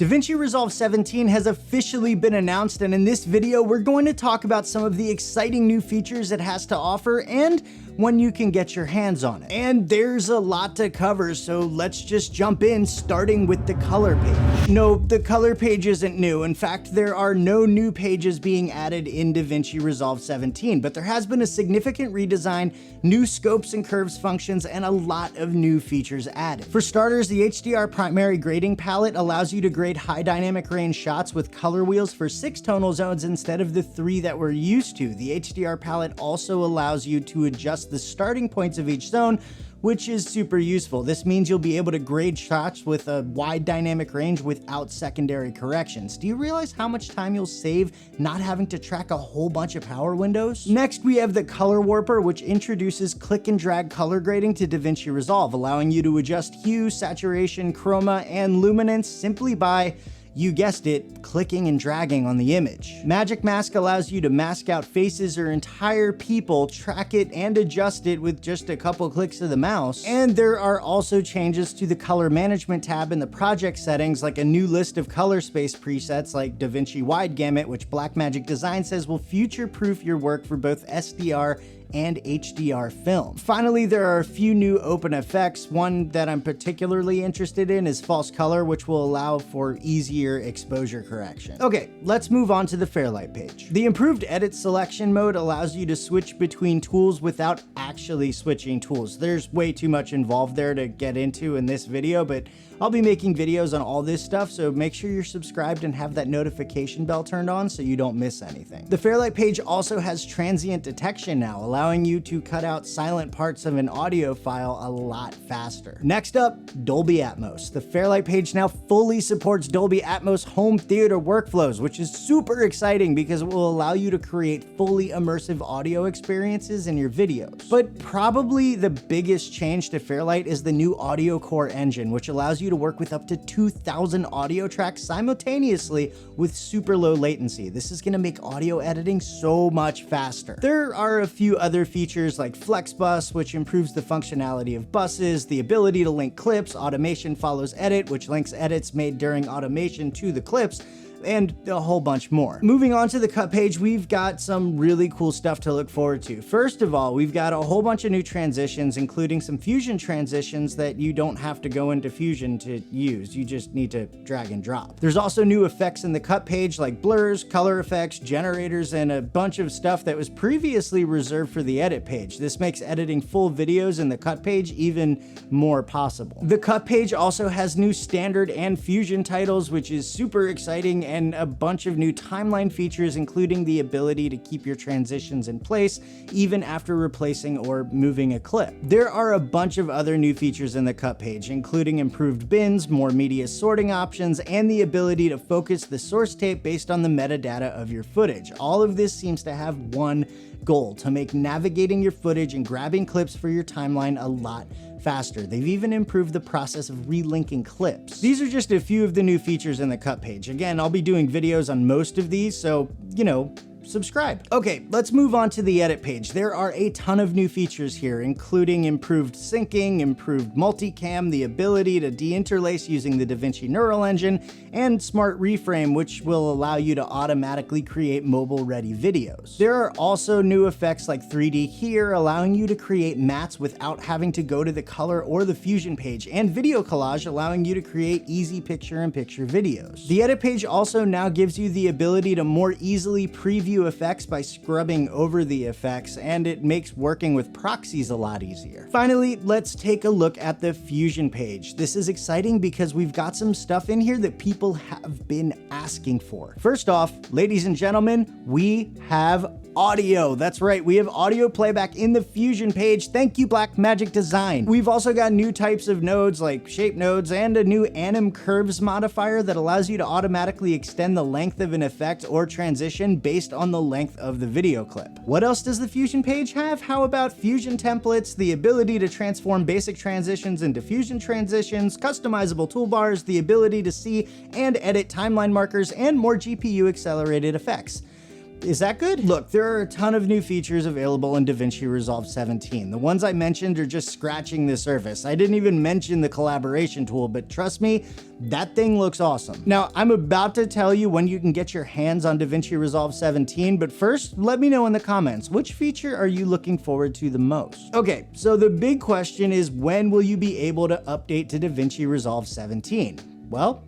Davinci Resolve 17 has officially been announced, and in this video we're going to talk about some of the exciting new features it has to offer and when you can get your hands on it. And there's a lot to cover, so let's just jump in, starting with the color page. No, the color page isn't new. In fact, there are no new pages being added in Davinci Resolve 17, but there has been a significant redesign, new scopes and curves functions, and a lot of new features added. For starters, the HDR primary grading palette allows you to grade high dynamic range shots with color wheels for 6 tonal zones instead of the 3 that we're used to. The HDR palette also allows you to adjust the starting points of each zone, which is super useful. This means you'll be able to grade shots with a wide dynamic range without secondary corrections. Do you realize how much time you'll save not having to track a whole bunch of power windows? Next, we have the Color Warper, which introduces click and drag color grading to Davinci Resolve, allowing you to adjust hue, saturation, chroma, and luminance simply by, you guessed it, clicking and dragging on the image. Magic Mask allows you to mask out faces or entire people, track it and adjust it with just a couple clicks of the mouse. And there are also changes to the color management tab in the project settings, like a new list of color space presets like Davinci Wide Gamut, which Blackmagic Design says will future-proof your work for both SDR and HDR film. Finally, there are a few new open effects. One that I'm particularly interested in is false color, which will allow for easier exposure correction. Okay, let's move on to the Fairlight page. The improved edit selection mode allows you to switch between tools without actually switching tools. There's way too much involved there to get into in this video, but I'll be making videos on all this stuff, so make sure you're subscribed and have that notification bell turned on so you don't miss anything. The Fairlight page also has transient detection now, allowing you to cut out silent parts of an audio file a lot faster. Next up, Dolby Atmos. The Fairlight page now fully supports Dolby Atmos home theater workflows, which is super exciting because it will allow you to create fully immersive audio experiences in your videos. But probably the biggest change to Fairlight is the new Audio Core engine, which allows you to work with up to 2,000 audio tracks simultaneously with super low latency. This is going to make audio editing so much faster. There are a few other features like FlexBus, which improves the functionality of buses, the ability to link clips, automation follows edit, which links edits made during automation to the clips, and a whole bunch more. Moving on to the cut page, we've got some really cool stuff to look forward to. First of all, we've got a whole bunch of new transitions, including some Fusion transitions that you don't have to go into Fusion to use. You just need to drag and drop. There's also new effects in the cut page like blurs, color effects, generators, and a bunch of stuff that was previously reserved for the edit page. This makes editing full videos in the cut page even more possible. The cut page also has new standard and Fusion titles, which is super exciting, and a bunch of new timeline features, including the ability to keep your transitions in place even after replacing or moving a clip. There are a bunch of other new features in the cut page, including improved bins, more media sorting options, and the ability to focus the source tape based on the metadata of your footage. All of this seems to have one goal: to make navigating your footage and grabbing clips for your timeline a lot faster. They've even improved the process of relinking clips. These are just a few of the new features in the cut page. Again, I'll be doing videos on most of these, so, you know, subscribe. Okay, let's move on to the edit page. There are a ton of new features here, including improved syncing, improved multicam, the ability to deinterlace using the Davinci Neural Engine, and Smart Reframe, which will allow you to automatically create mobile-ready videos. There are also new effects like 3D here, allowing you to create mattes without having to go to the color or the Fusion page, and Video Collage, allowing you to create easy picture-in-picture videos. The edit page also now gives you the ability to more easily preview effects by scrubbing over the effects, and it makes working with proxies a lot easier. Finally, let's take a look at the Fusion page. This is exciting because we've got some stuff in here that people have been asking for. First off, ladies and gentlemen, we have audio. That's right, we have audio playback in the Fusion page. Thank you, Blackmagic Design. We've also got new types of nodes like shape nodes and a new anim curves modifier that allows you to automatically extend the length of an effect or transition based on the length of the video clip. What else does the Fusion page have? How about Fusion templates, the ability to transform basic transitions into Fusion transitions, customizable toolbars, the ability to see and edit timeline markers, and more GPU accelerated effects. is that good? Look, there are a ton of new features available in Davinci Resolve 17. The ones I mentioned are just scratching the surface. I didn't even mention the collaboration tool, but trust me, that thing looks awesome. Now, I'm about to tell you when you can get your hands on Davinci Resolve 17, but first, let me know in the comments, which feature are you looking forward to the most? Okay, so the big question is, when will you be able to update to Davinci Resolve 17? Well,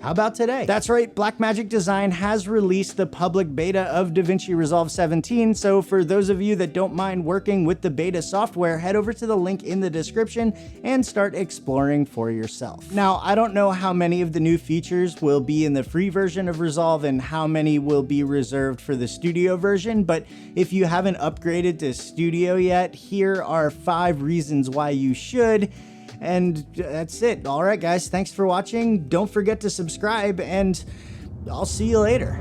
how about today? That's right, Blackmagic Design has released the public beta of Davinci Resolve 17, so for those of you that don't mind working with the beta software, head over to the link in the description and start exploring for yourself. Now, I don't know how many of the new features will be in the free version of Resolve and how many will be reserved for the Studio version, but if you haven't upgraded to Studio yet, here are 5 reasons why you should. And that's it. All right, guys, thanks for watching. Don't forget to subscribe, and I'll see you later.